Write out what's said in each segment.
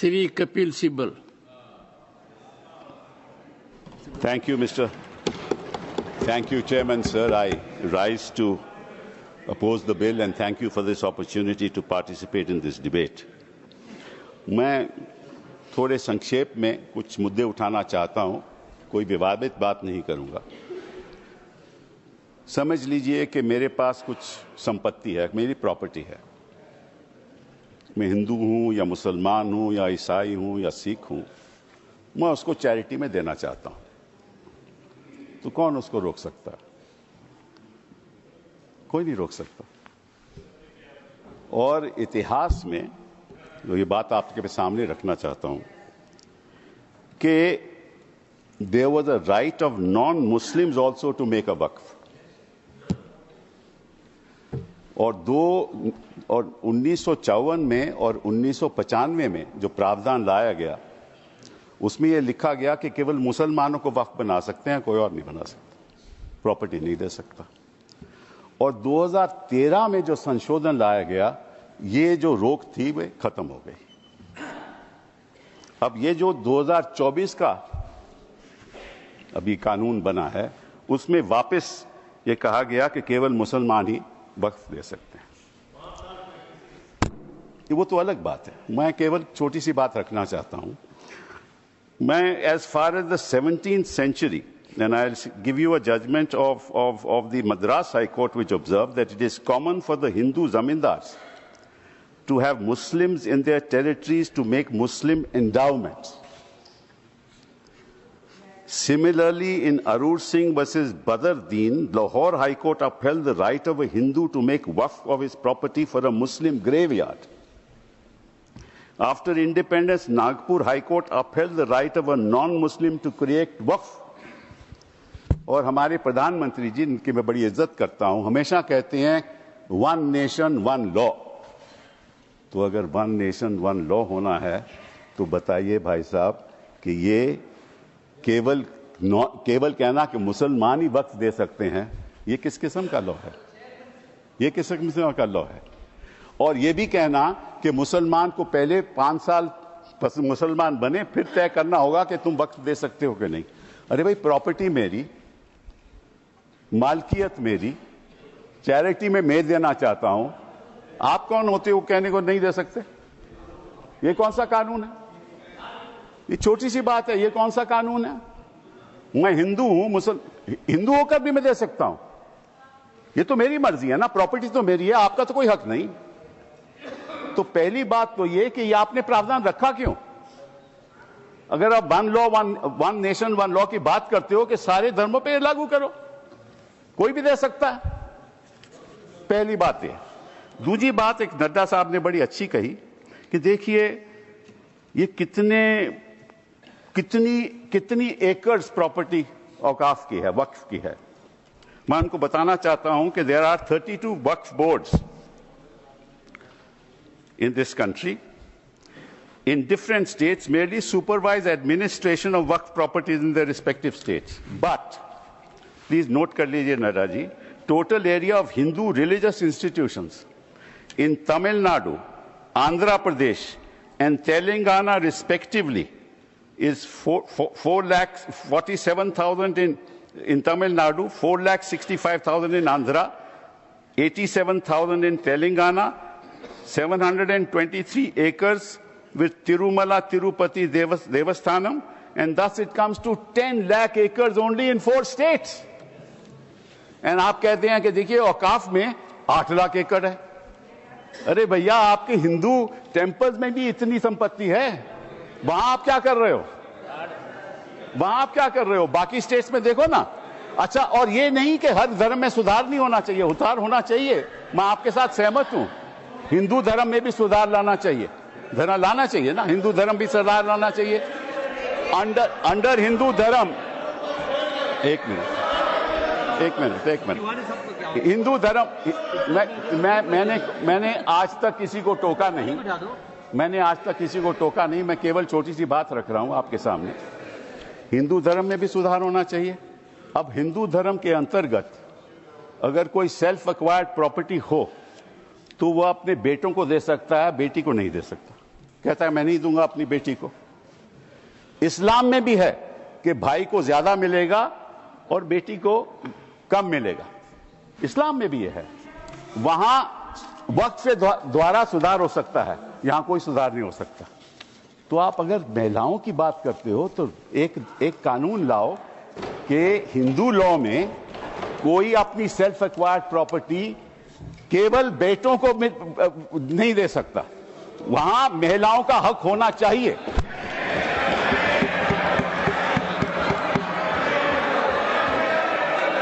Sri Kapil Sibal. Thank you, Mr. Thank you, Chairman, sir. I rise to oppose the bill and thank you for this opportunity to participate in this debate. मैं थोड़े संक्षेप में कुछ मुद्दे उठाना चाहता हूं, कोई विवादित बात नहीं करूंगा। समझ लीजिए कि मेरे पास कुछ संपत्ति है, मेरी प्रॉपर्टी है। मैं हिंदू हूं या मुसलमान हूं या ईसाई हूं या सिख हूं, मैं उसको चैरिटी में देना चाहता हूं, तो कौन उसको रोक सकता है? कोई नहीं रोक सकता। और इतिहास में जो ये बात आपके सामने रखना चाहता हूं कि there was a right of non Muslims also to make a Waqf, और 1954 में और 1995 में जो प्रावधान लाया गया उसमें यह लिखा गया कि केवल मुसलमानों को वक्फ बना सकते हैं, कोई और नहीं बना सकता, प्रॉपर्टी नहीं दे सकता। और 2013 में जो संशोधन लाया गया, ये जो रोक थी वे खत्म हो गई। अब ये जो 2024 का अभी कानून बना है, उसमें वापस ये कहा गया कि केवल मुसलमान ही वक्फ दे सकते हैं। वो तो अलग बात है, मैं केवल छोटी सी बात रखना चाहता हूं। मैं as far as the 17th century, and I'll give you a judgment of the Madras High Court, which observed that it is common for the Hindu zamindars to have Muslims in their territories to make Muslim endowments. Similarly, in Arur Singh versus Badr Deen, Lahore High Court upheld the right of a Hindu to make waqf of his property for a Muslim graveyard. After independence, Nagpur High Court upheld the right of a non-Muslim to create waqf. और हमारे प्रधानमंत्री जी, इनकी मैं बड़ी इज्जत करता हूं, हमेशा कहते हैं वन नेशन वन लॉ। तो अगर वन नेशन वन लॉ होना है तो बताइए भाई साहब कि ये केवल कहना कि मुसलमान ही वक्फ दे सकते हैं, ये किस किस्म का लॉ है? ये किस किस्म का लॉ है? और ये भी कहना कि मुसलमान को पहले 5 साल मुसलमान बने फिर तय करना होगा कि तुम वक्फ दे सकते हो कि नहीं। अरे भाई, प्रॉपर्टी मेरी, मालकियत मेरी, चैरिटी में मैं देना चाहता हूं, आप कौन होते हो कहने को नहीं दे सकते? ये कौन सा कानून है? ये छोटी सी बात है, ये कौन सा कानून है? मैं हिंदू हूं, हिंदू होकर भी मैं दे सकता हूं। ये तो मेरी मर्जी है ना, प्रॉपर्टी तो मेरी है, आपका तो कोई हक नहीं। तो पहली बात तो ये कि ये आपने प्रावधान रखा क्यों? अगर आप one law one nation one law की बात करते हो कि सारे धर्मों पे लागू करो, कोई भी दे सकता है। पहली बात है। दूसरी बात, एक नड्डा साहब ने बड़ी अच्छी कही कि देखिए ये कितनी एकर्स प्रॉपर्टी औकाफ की है, वक्फ की है। मैं उनको बताना चाहता हूं कि there are 32 Waqf boards in this country in different states merely supervise administration of waqf properties in their respective states. But please note kar lijiye Nada ji, total area of Hindu religious institutions in Tamil Nadu, Andhra Pradesh and Telangana respectively is 4,47,000 in Tamil Nadu, 4,65,000 in Andhra, 87,000 in Telangana, 723 acres with Tirumala Tirupati Devasthanam, and thus it comes to 10 lakh acres only in 4 states. And आप कहते हैं कि देखिए औकाफ में 8 लाख एकड़ है। अरे भैया, आपके हिंदू टेम्पल्स में भी इतनी संपत्ति है, वहां आप क्या कर रहे हो? वहां आप क्या कर रहे हो? बाकी स्टेट्स में देखो ना। अच्छा, और ये नहीं कि हर धर्म में सुधार नहीं होना चाहिए, उतार होना चाहिए, मैं आपके साथ सहमत हूं। हिंदू धर्म में भी सुधार लाना चाहिए, लाना चाहिए ना, हिंदू धर्म भी सुधार लाना चाहिए। अंडर हिंदू धर्म, एक मिनट, हिंदू धर्म, मैंने आज तक किसी को टोका नहीं, मैं केवल छोटी सी बात रख रहा हूं आपके सामने। हिंदू धर्म में भी सुधार होना चाहिए। अब हिंदू धर्म के अंतर्गत अगर कोई सेल्फ एक्वायर्ड प्रॉपर्टी हो तो वह अपने बेटों को दे सकता है, बेटी को नहीं दे सकता। कहता है मैं नहीं दूंगा अपनी बेटी को। इस्लाम में भी है कि भाई को ज्यादा मिलेगा और बेटी को कम मिलेगा, इस्लाम में भी ये है। वहां वक्त से द्वारा सुधार हो सकता है, यहां कोई सुधार नहीं हो सकता। तो आप अगर महिलाओं की बात करते हो तो एक कानून लाओ कि हिंदू लॉ में कोई अपनी सेल्फ एक्वायर्ड प्रॉपर्टी केवल बेटों को नहीं दे सकता, वहां महिलाओं का हक होना चाहिए।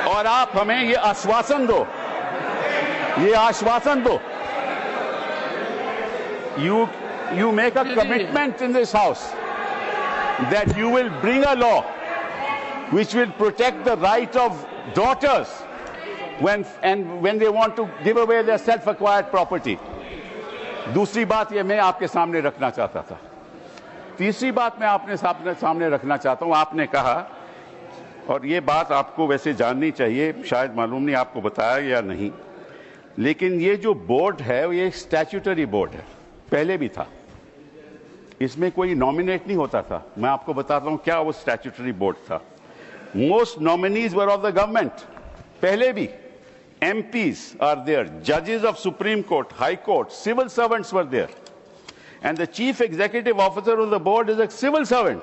और आप हमें ये आश्वासन दो, you make a commitment in this house that you will bring a law which will protect the right of daughters when they want to give away their self-acquired property. दूसरी बात ये मैं आपके सामने रखना चाहता था। तीसरी बात मैं आपने सामने रखना चाहता हूं। आपने कहा, और ये बात आपको वैसे जाननी चाहिए, शायद मालूम नहीं आपको बताया या नहीं, लेकिन ये जो बोर्ड है ये स्टैट्यूटरी बोर्ड है, पहले भी था, इसमें कोई नॉमिनेट नहीं होता था। मैं आपको बताता हूं क्या वो स्टैट्यूटरी बोर्ड था। Most nominees were of the government, पहले भी। MPs are there, judges of Supreme Court, High Court, civil servants were there, and the chief executive officer of the board is a civil servant.